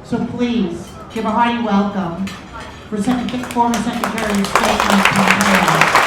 So please give a hearty welcome for former Secretary of State Mike Pompeo.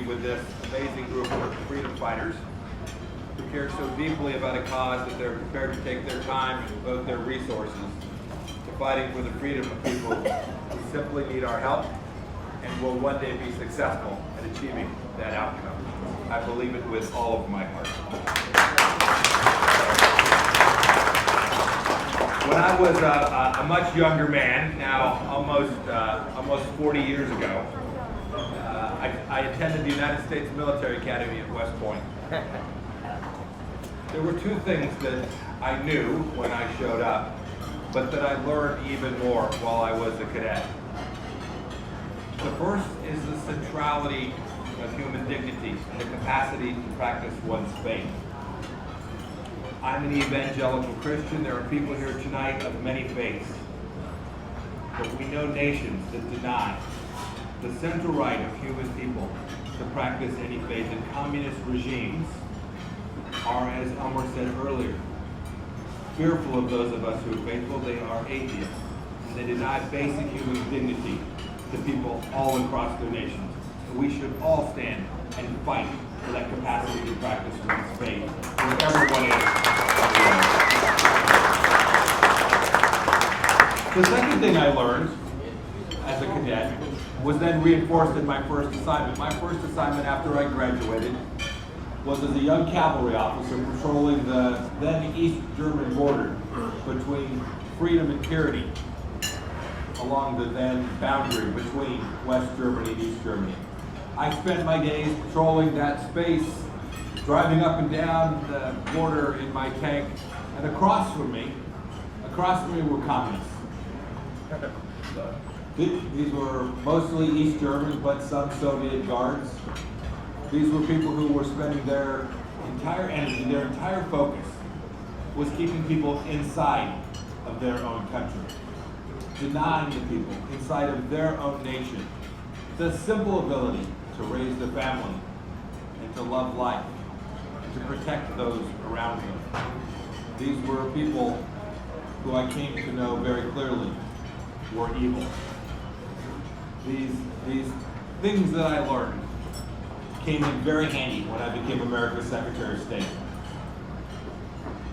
With this amazing group of freedom fighters who care so deeply about a cause that they're prepared to take their time and devote their resources to fighting for the freedom of people who simply need our help and will one day be successful at achieving that outcome. I believe it with all of my heart. When I was a much younger man, now almost 40 years ago, I attended the United States Military Academy at West Point. There were two things that I knew when I showed up, but that I learned even more while I was a cadet. The first is the centrality of human dignity and the capacity to practice one's faith. I'm an evangelical Christian. There are people here tonight of many faiths, but we know nations that deny the central right of human people to practice any faith, and communist regimes are, as Elmer said earlier, fearful of those of us who are faithful. They are atheists, and they deny basic human dignity to people all across their nations. So we should all stand and fight for that capacity to practice one's faith, wherever one is. The second thing I learned as a cadet was then reinforced in my first assignment. My first assignment after I graduated was as a young cavalry officer patrolling the then East German border between freedom and tyranny along the then boundary between West Germany and East Germany. I spent my days patrolling that space, driving up and down the border in my tank, and across from me were communists. These were mostly East Germans, but some Soviet guards. These were people who were spending their entire energy, their entire focus was keeping people inside of their own country, denying the people inside of their own nation the simple ability to raise their family and to love life and to protect those around them. These were people who I came to know very clearly were evil. These things that I learned came in very handy when I became America's Secretary of State,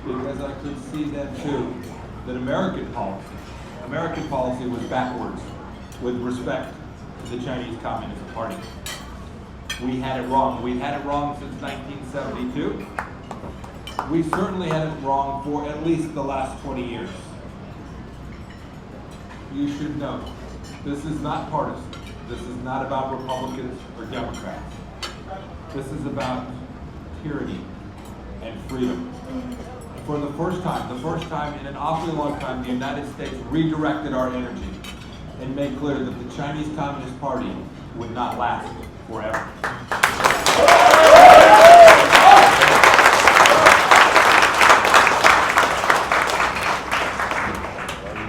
because I could see then too that American policy was backwards with respect to the Chinese Communist Party. We had it wrong. We've had it wrong since 1972. We certainly had it wrong for at least the last 20 years. You should know, this is not partisan. This is not about Republicans or Democrats. This is about tyranny and freedom. For the first time in an awfully long time, the United States redirected our energy and made clear that the Chinese Communist Party would not last forever.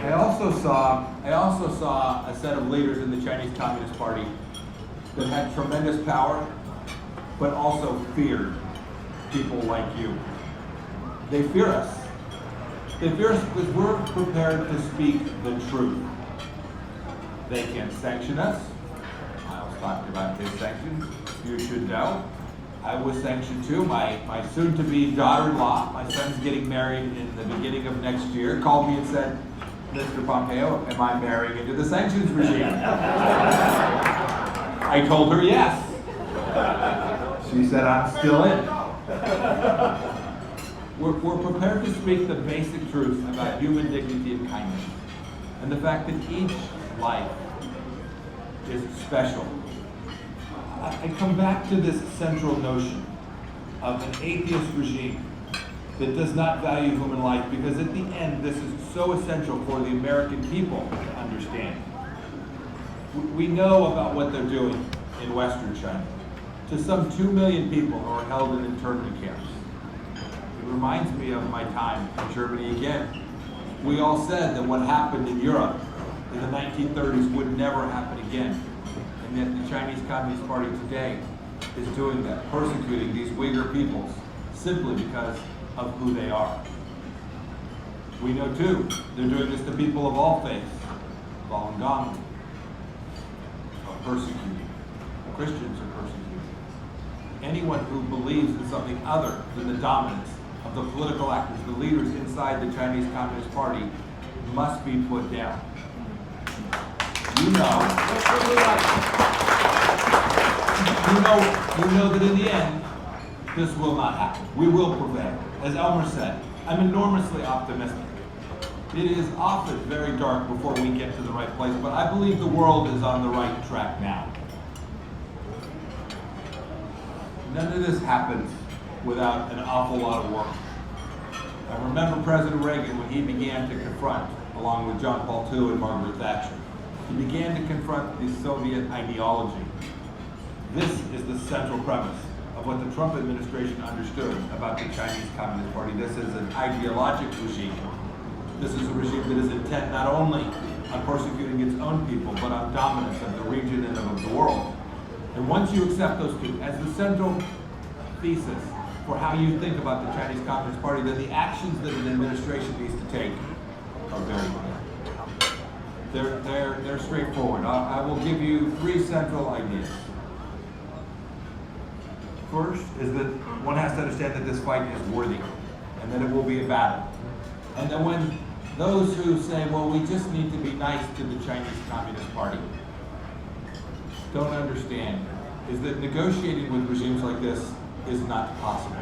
I also saw a set of leaders in the Chinese Communist Party that had tremendous power, but also feared people like you. They fear us. They fear us because we're prepared to speak the truth. They can sanction us. I was talking about his sanctions. You should know. I was sanctioned too. My soon-to-be daughter-in-law, my son's getting married in the beginning of next year, called me and said, Mr. Pompeo, am I marrying into the sanctions regime? I told her yes. She said, I'm still in. We're prepared to speak the basic truth about human dignity and kindness, and the fact that each life is special. I come back to this central notion of an atheist regime that does not value human life, because at the end, this is so essential for the American people to understand. We know about what they're doing in Western China to some 2 million people who are held in internment camps. It reminds me of my time in Germany again. We all said that what happened in Europe in the 1930s would never happen again. And yet the Chinese Communist Party today is doing that, persecuting these Uyghur peoples simply because of who they are. We know too, they're doing this to people of all faiths. Falun Gong are persecuted. Christians are persecuted. Anyone who believes in something other than the dominance of the political actors, the leaders inside the Chinese Communist Party, must be put down. You know that in the end, this will not happen. We will prevail. As Elmer said, I'm enormously optimistic. It is often very dark before we get to the right place, but I believe the world is on the right track now. None of this happens without an awful lot of work. I remember President Reagan when he began to confront, along with John Paul II and Margaret Thatcher, he began to confront the Soviet ideology. This is the central premise of what the Trump administration understood about the Chinese Communist Party. This is an ideologic regime. This is a regime that is intent not only on persecuting its own people, but on dominance of the region and of the world. And once you accept those two as the central thesis for how you think about the Chinese Communist Party, then the actions that an administration needs to take are very clear. They're straightforward. I will give you 3 central ideas. First is that one has to understand that this fight is worthy and that it will be a battle. And that when those who say, well, we just need to be nice to the Chinese Communist Party, don't understand is that negotiating with regimes like this is not possible.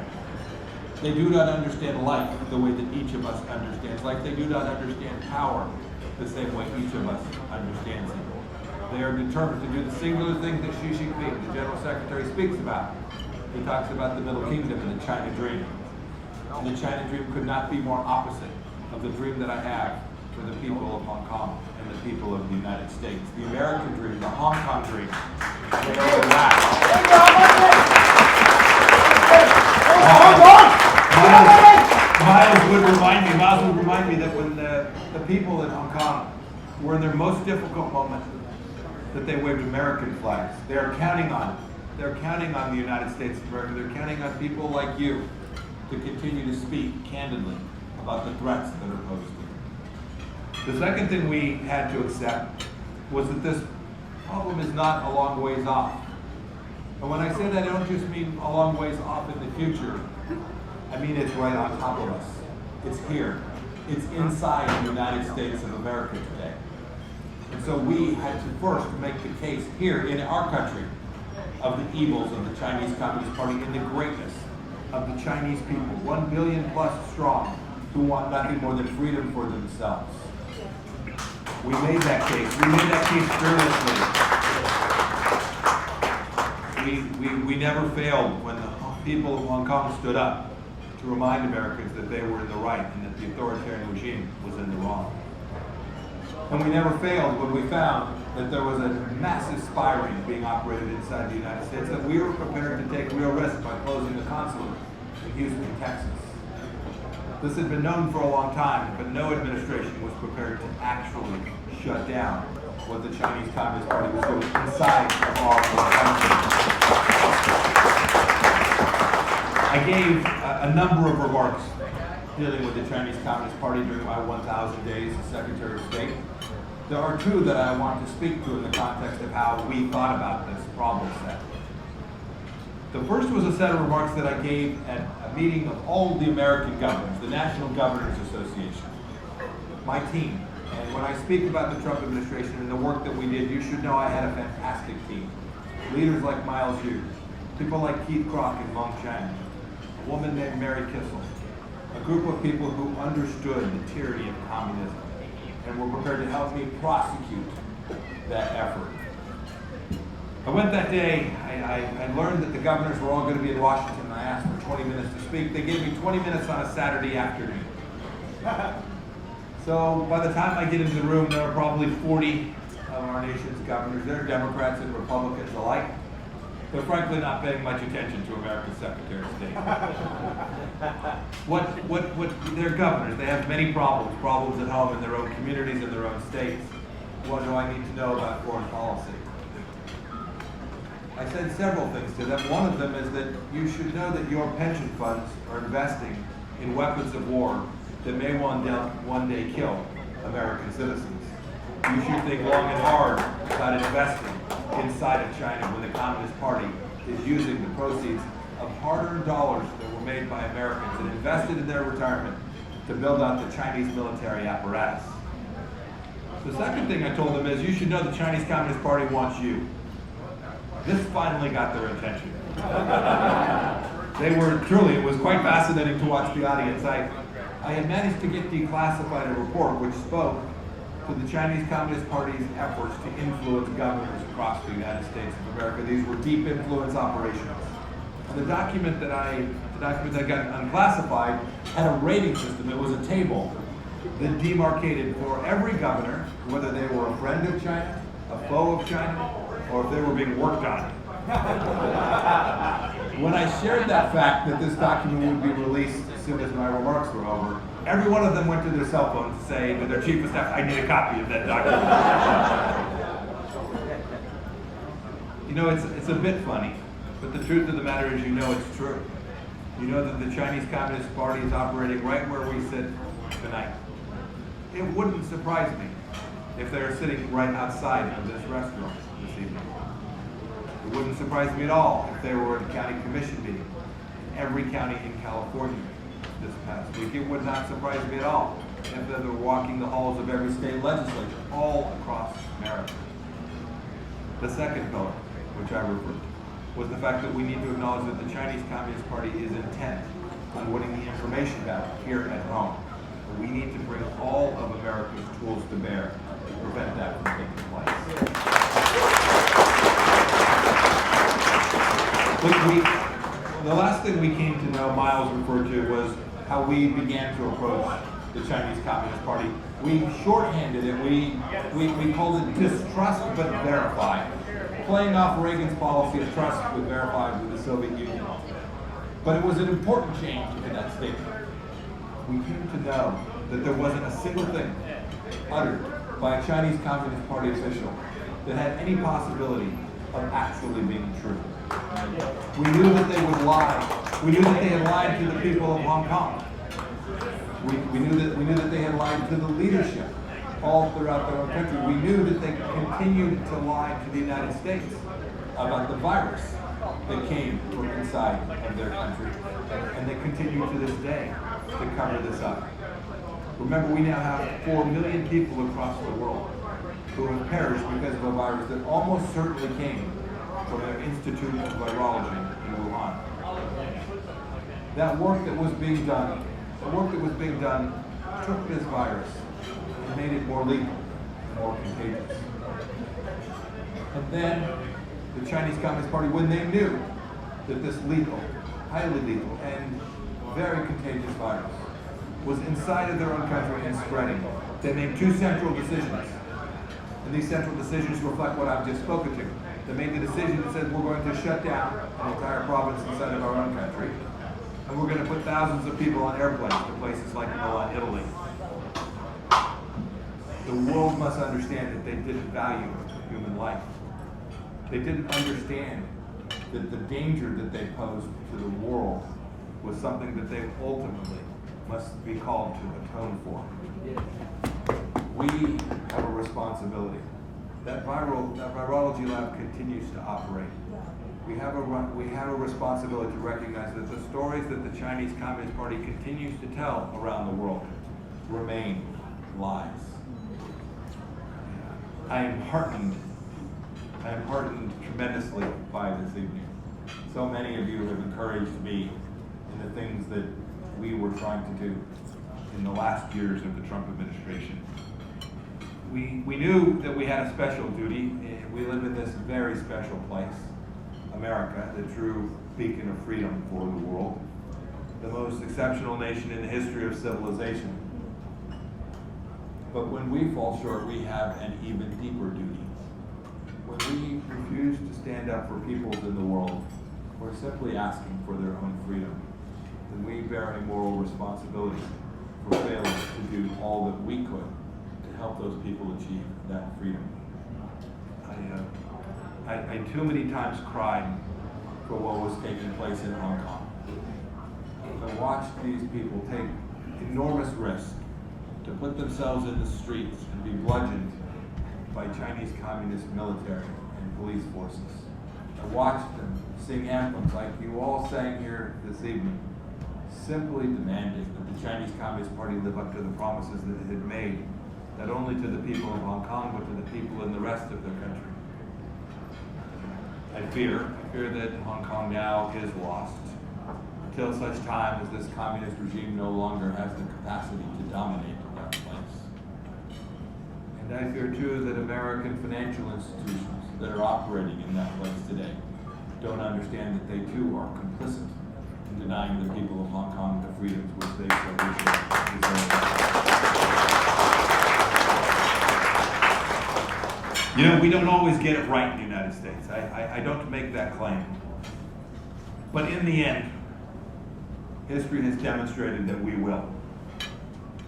They do not understand life the way that each of us understands life. They do not understand power the same way each of us understands it. They are determined to do the singular thing that Xi Jinping, the General Secretary, speaks about. He talks about the Middle Kingdom and the China Dream. And the China Dream could not be more opposite of the dream that I have for the people of Hong Kong and the people of the United States. The American dream, the Hong Kong dream. Miles would remind me that when the people in Hong Kong were in their most difficult moment, that they waved American flags. They're counting on the United States of America. They're counting on people like you to continue to speak candidly about the threats that are posed to them. The second thing we had to accept was that this problem is not a long ways off. And when I say that, I don't just mean a long ways off in the future. I mean it's right on top of us. It's here. It's inside the United States of America today. And so we had to first make the case here in our country of the evils of the Chinese Communist Party and the greatness of the Chinese people, 1 billion plus strong, who want nothing more than freedom for themselves. We made that case. We made that case fearlessly. We never failed when the people of Hong Kong stood up to remind Americans that they were in the right and that the authoritarian regime was in the wrong. And we never failed when we found that there was a massive spying being operated inside the United States, that we were prepared to take real risks by closing the consulate in Houston, Texas. This had been known for a long time, but no administration was prepared to actually shut down what the Chinese Communist Party was doing inside of our country. I gave a number of remarks dealing with the Chinese Communist Party during my 1,000 days as Secretary of State. There are 2 that I want to speak to in the context of how we thought about this problem set. The first was a set of remarks that I gave at a meeting of all the American governors, the National Governors Association, my team. And when I speak about the Trump administration and the work that we did, you should know I had a fantastic team. Leaders like Miles Hughes, people like Keith Kroc and Meng Chang, a woman named Mary Kissel, a group of people who understood the tyranny of communism and were prepared to help me prosecute that effort. I went that day, I learned that the governors were all going to be in Washington, and I asked for 20 minutes to speak. They gave me 20 minutes on a Saturday afternoon. So by the time I get into the room, there are probably 40 of our nation's governors. They're Democrats and Republicans alike. They're frankly not paying much attention to America's Secretary of State. They're governors. They have many problems at home in their own communities, in their own states. What do I need to know about foreign policy? I said several things to them. One of them is that you should know that your pension funds are investing in weapons of war that may one day kill American citizens. You should think long and hard about investing inside of China when the Communist Party is using the proceeds of hard-earned dollars that were made by Americans and invested in their retirement to build out the Chinese military apparatus. The second thing I told them is you should know the Chinese Communist Party wants you. This finally got their attention. It was quite fascinating to watch the audience. I had managed to get declassified a report which spoke to the Chinese Communist Party's efforts to influence governors across the United States of America. These were deep influence operations. And the document that got unclassified had a rating system. It was a table that demarcated for every governor whether they were a friend of China, a foe of China, or if they were being worked on. When I shared that fact that this document would be released as soon as my remarks were over, every one of them went to their cell phone to say to their chief of staff, I need a copy of that document. You know, it's a bit funny, but the truth of the matter is you know it's true. You know that the Chinese Communist Party is operating right where we sit tonight. It wouldn't surprise me if they were sitting right outside of this restaurant this evening. It wouldn't surprise me at all if they were at a county commission meeting in every county in California this past week. It would not surprise me at all if they were walking the halls of every state legislature all across America. The second pillar, which I referred to, was the fact that we need to acknowledge that the Chinese Communist Party is intent on winning the information battle here at home. We need to bring all of America's tools to bear to prevent that from taking place. The last thing we came to know, Miles referred to, was how we began to approach the Chinese Communist Party. We shorthanded it. We called it distrust but verify, playing off Reagan's policy of trust but verified with the Soviet Union. But it was an important change in that statement. We came to know that there wasn't a single thing uttered by a Chinese Communist Party official that had any possibility of actually being true. We knew that they would lie. We knew that they had lied to the people of Hong Kong. We knew that they had lied to the leadership all throughout their own country. We knew that they continued to lie to the United States about the virus that came from inside of their country, and they continue to this day to cover this up. Remember, we now have 4 million people across the world who have perished because of a virus that almost certainly came from their Institute of Virology in Wuhan. That work that was being done took this virus and made it more lethal, more contagious. And then the Chinese Communist Party, when they knew that this lethal, highly lethal, and very contagious virus was inside of their own country and spreading, they made 2 central decisions. And these central decisions reflect what I've just spoken to. They made the decision that said we're going to shut down an entire province inside of our own country, and we're going to put thousands of people on airplanes to places like Milan, Italy. The world must understand that they didn't value human life. They didn't understand that the danger that they posed to the world was something that they ultimately must be called to atone for. We have a responsibility. That virology lab continues to operate. We have a responsibility to recognize that the stories that the Chinese Communist Party continues to tell around the world remain lies. I am heartened tremendously by this evening. So many of you have encouraged me in the things that we were trying to do in the last years of the Trump administration. We knew that we had a special duty. We live in this very special place, America, the true beacon of freedom for the world. most exceptional nation in the history of civilization. But when we fall short, we have an even deeper duty. When we refuse to stand up for peoples in the world who are simply asking for their own freedom, then we bear a moral responsibility for failing to do all that we could to help those people achieve that freedom. I too many times cried for what was taking place in Hong Kong. I watched these people take enormous risks to put themselves in the streets and be bludgeoned by Chinese Communist military and police forces. I watched them sing anthems like you all sang here this evening, simply demanding that the Chinese Communist Party live up to the promises that it had made, not only to the people of Hong Kong, but to the people in the rest of their country. I fear that Hong Kong now is lost until such time as this communist regime no longer has the capacity to dominate that place. And I fear too that American financial institutions that are operating in that place today don't understand that they too are complicit in denying the people of Hong Kong the freedoms which they so richly deserve. You know, we don't always get it right in the United States. I don't make that claim. But in the end, history has demonstrated that we will.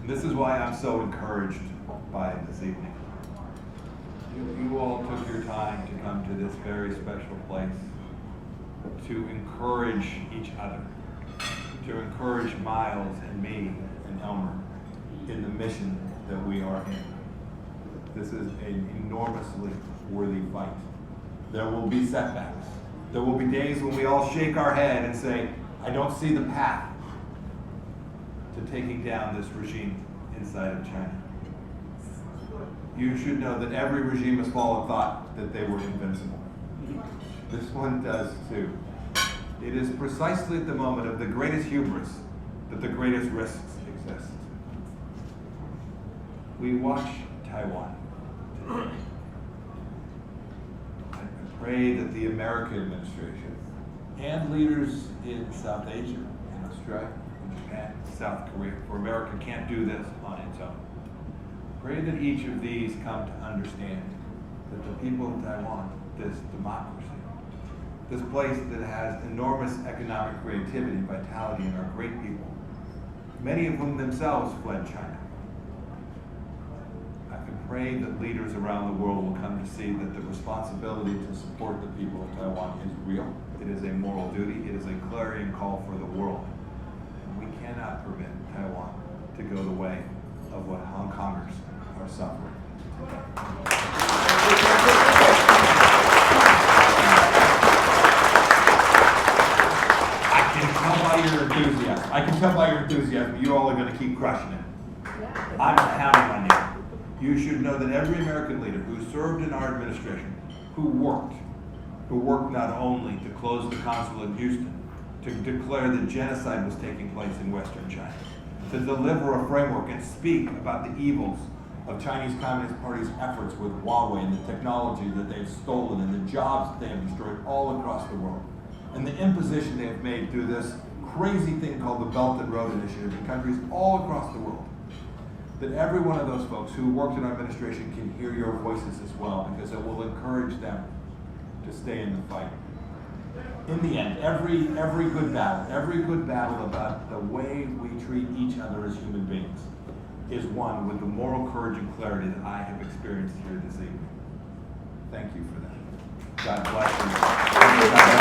And this is why I'm so encouraged by it this evening. You all took your time to come to this very special place to encourage each other, to encourage Miles and me and Elmer in the mission that we are in. This is an enormously worthy fight. There will be setbacks. There will be days when we all shake our head and say, I don't see the path to taking down this regime inside of China. You should know that every regime has fallen thought that they were invincible. This one does too. It is precisely at the moment of the greatest hubris that the greatest risks exist. We watch Taiwan today. I pray that the American administration and leaders in South Asia, in Australia, in Japan, South Korea, for America can't do this on its own. Pray that each of these come to understand that the people of Taiwan, this democracy, this place that has enormous economic creativity, vitality, and are great people, many of whom themselves fled China. I can pray that leaders around the world will come to see that the responsibility to support the people of Taiwan is real. It is a moral duty. It is a clarion call for the world. And we cannot permit Taiwan to go the way of what Hong Kongers are suffering I can tell by your enthusiasm, you all are going to keep crushing it. I'm counting on you. You should know that every American leader who served in our administration, who worked not only to close the consulate in Houston, to declare that genocide was taking place in Western China, to deliver a framework and speak about the evils of Chinese Communist Party's efforts with Huawei and the technology that they've stolen and the jobs that they have destroyed all across the world, and the imposition they have made through this crazy thing called the Belt and Road Initiative in countries all across the world, that every one of those folks who worked in our administration can hear your voices as well, because it will encourage them to stay in the fight. In the end, every good battle about the way we treat each other as human beings is won with the moral courage and clarity that I have experienced here this evening. Thank you for that. God bless you.